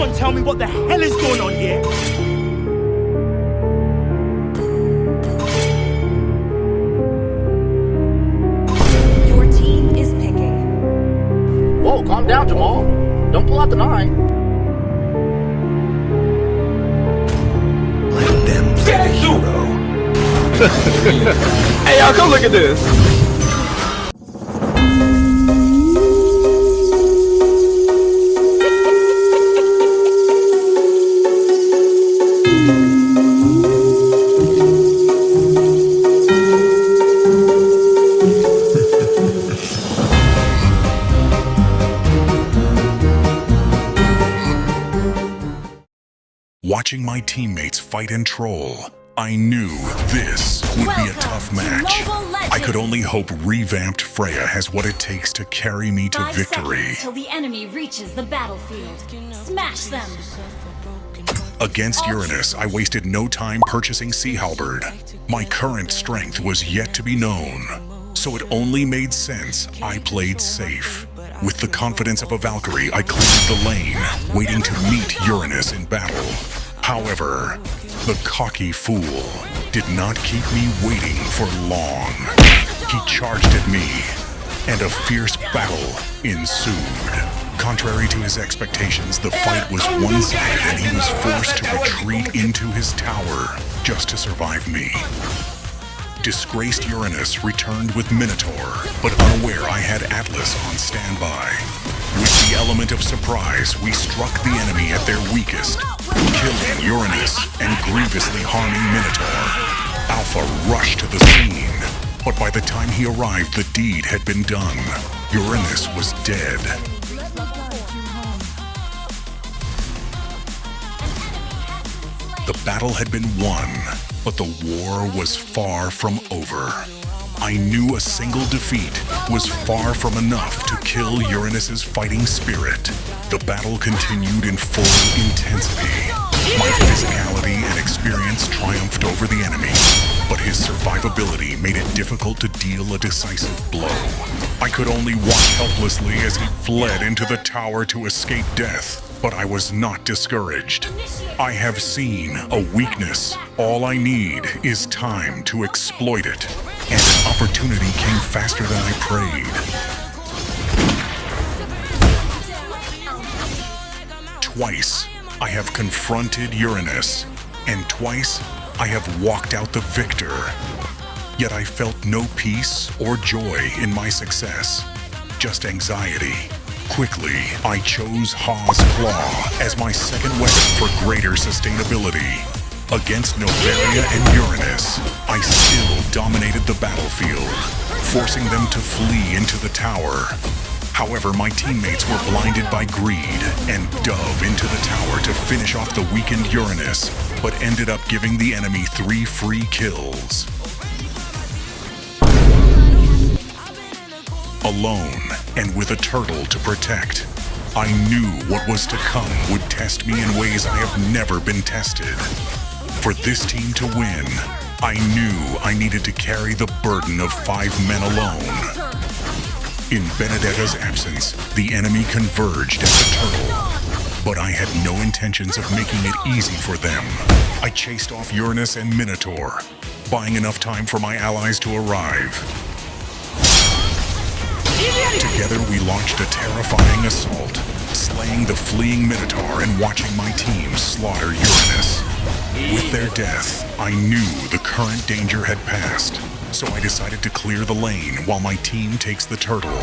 Someone tell me what the hell is going on here? Your team is picking. Whoa, calm down, Jamal. Don't pull out the 9. Let them play the hero. Hey, y'all, come look at this. Watching my teammates fight and troll, I knew this would be a tough match. I could only hope Revamped Freya has what it takes to carry me to 5 victory. seconds till the enemy reaches the battlefield. Smash them. Against Uranus, I wasted no time purchasing Sea Halberd. My current strength was yet to be known, so it only made sense I played safe. With the confidence of a Valkyrie, I cleared the lane, waiting to meet Uranus in battle. However, the cocky fool did not keep me waiting for long. He charged at me, and a fierce battle ensued. Contrary to his expectations, the fight was one-sided and he was forced to retreat into his tower just to survive me. Disgraced Uranus returned with Minotaur, but unaware I had Atlas on standby. With the element of surprise, we struck the enemy at their weakest, killing Uranus and grievously harming Minotaur. Alpha rushed to the scene, but by the time he arrived, the deed had been done. Uranus was dead. The battle had been won, but the war was far from over. I knew a single defeat was far from enough to kill Uranus's fighting spirit. The battle continued in full intensity. My physicality and experience triumphed over the enemy, but his survivability made it difficult to deal a decisive blow. I could only watch helplessly as he fled into the tower to escape death. But I was not discouraged. I have seen a weakness. All I need is time to exploit it. And an opportunity came faster than I prayed. Twice, I have confronted Uranus, and twice, I have walked out the victor. Yet I felt no peace or joy in my success, just anxiety. Quickly, I chose Ha's Claw as my second weapon for greater sustainability. Against Novaria and Uranus, I still dominated the battlefield, forcing them to flee into the tower. However, my teammates were blinded by greed and dove into the tower to finish off the weakened Uranus, but ended up giving the enemy 3 free kills. Alone, and with a turtle to protect, I knew what was to come would test me in ways I have never been tested. For this team to win, I knew I needed to carry the burden of 5 men alone. In Benedetta's absence, the enemy converged at the turtle, but I had no intentions of making it easy for them. I chased off Uranus and Minotaur, buying enough time for my allies to arrive. Together we launched a terrifying assault, slaying the fleeing Minotaur and watching my team slaughter Uranus. With their death, I knew the current danger had passed, so I decided to clear the lane while my team takes the turtle.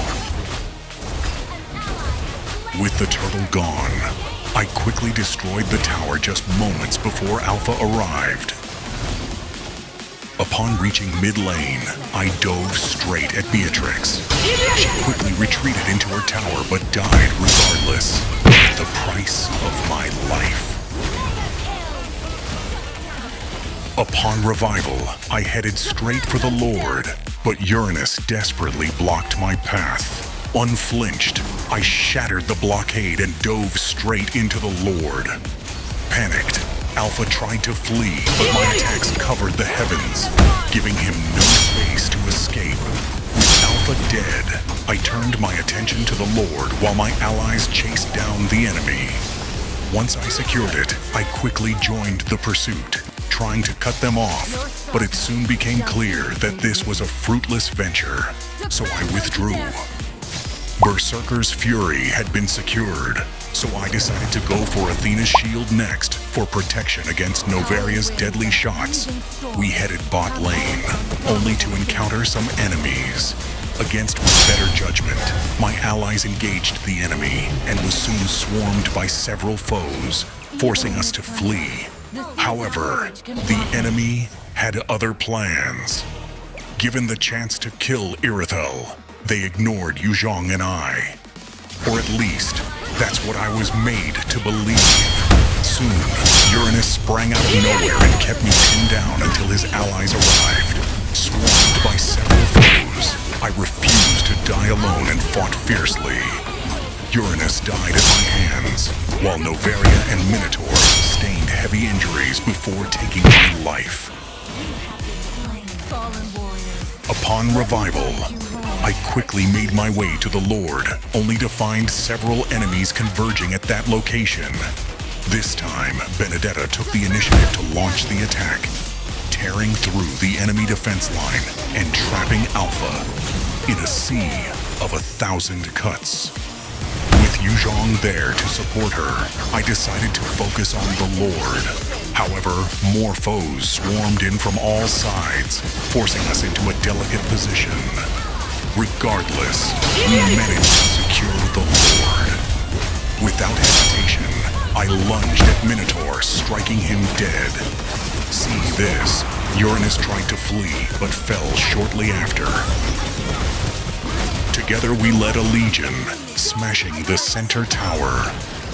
With the turtle gone, I quickly destroyed the tower just moments before Alpha arrived. Upon reaching mid-lane, I dove straight at Beatrix. She quickly retreated into her tower but died regardless, at the price of my life. Upon revival, I headed straight for the Lord, but Uranus desperately blocked my path. Unflinched, I shattered the blockade and dove straight into the Lord. Panicked, Alpha tried to flee, but my attacks covered the heavens, giving him no space to escape. With Alpha dead, I turned my attention to the Lord while my allies chased down the enemy. Once I secured it, I quickly joined the pursuit, trying to cut them off, but it soon became clear that this was a fruitless venture, so I withdrew. Berserker's Fury had been secured, so I decided to go for Athena's shield next for protection against Novaria's deadly shots. We headed bot lane, only to encounter some enemies. Against my better judgment, my allies engaged the enemy and was soon swarmed by several foes, forcing us to flee. However, the enemy had other plans. Given the chance to kill Irithel, they ignored Yuzhong and I. Or at least, that's what I was made to believe. Soon, Uranus sprang out of nowhere and kept me pinned down until his allies arrived. Swarmed by several foes, I refused to die alone and fought fiercely. Uranus died at my hands, while Novaria and Minotaur sustained heavy injuries before taking my life. Upon revival, I quickly made my way to the Lord, only to find several enemies converging at that location. This time, Benedetta took the initiative to launch the attack, tearing through the enemy defense line and trapping Alpha in a sea of 1,000 cuts. With Yuzhong there to support her, I decided to focus on the Lord. However, more foes swarmed in from all sides, forcing us into a delicate position. Regardless, we managed to secure the Lord. Without hesitation, I lunged at Minotaur, striking him dead. Seeing this, Uranus tried to flee, but fell shortly after. Together we led a legion, smashing the center tower.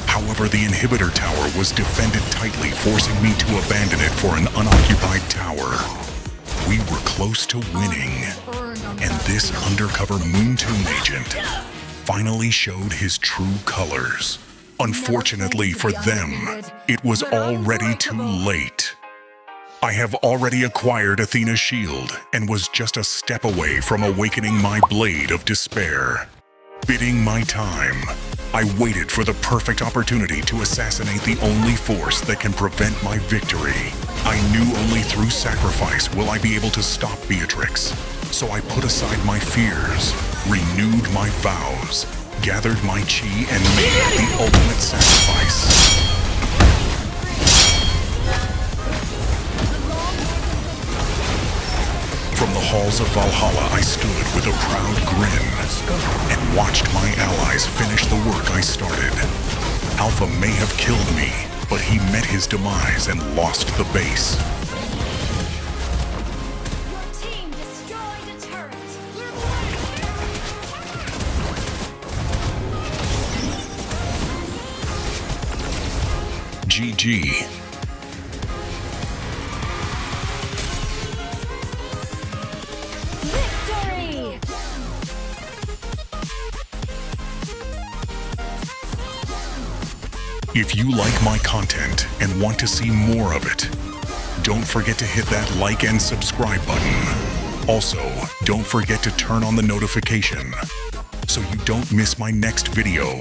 However, the inhibitor tower was defended tightly, forcing me to abandon it for an unoccupied tower. We were close to winning, and this undercover Moontoon agent finally showed his true colors. Unfortunately for them, it was already too late. I have already acquired Athena's shield and was just a step away from awakening my blade of despair. Biding my time, I waited for the perfect opportunity to assassinate the only force that can prevent my victory. I knew only through sacrifice will I be able to stop Beatrix. So I put aside my fears, renewed my vows, gathered my chi, and made the ultimate sacrifice. From the halls of Valhalla, I stood with a proud grin and watched my allies finish the work I started. Alpha may have killed me, but he met his demise and lost the base. Your team destroyed a turret. GG. Victory! If you like my content and want to see more of it, don't forget to hit that like and subscribe button. Also, don't forget to turn on the notification so you don't miss my next video.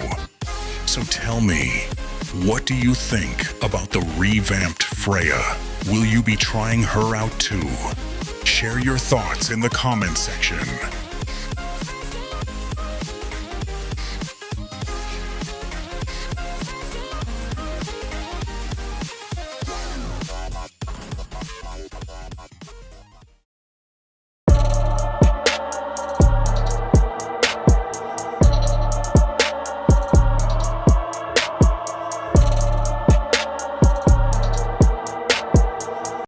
So tell me, what do you think about the revamped Freya? Will you be trying her out too? Share your thoughts in the comment section.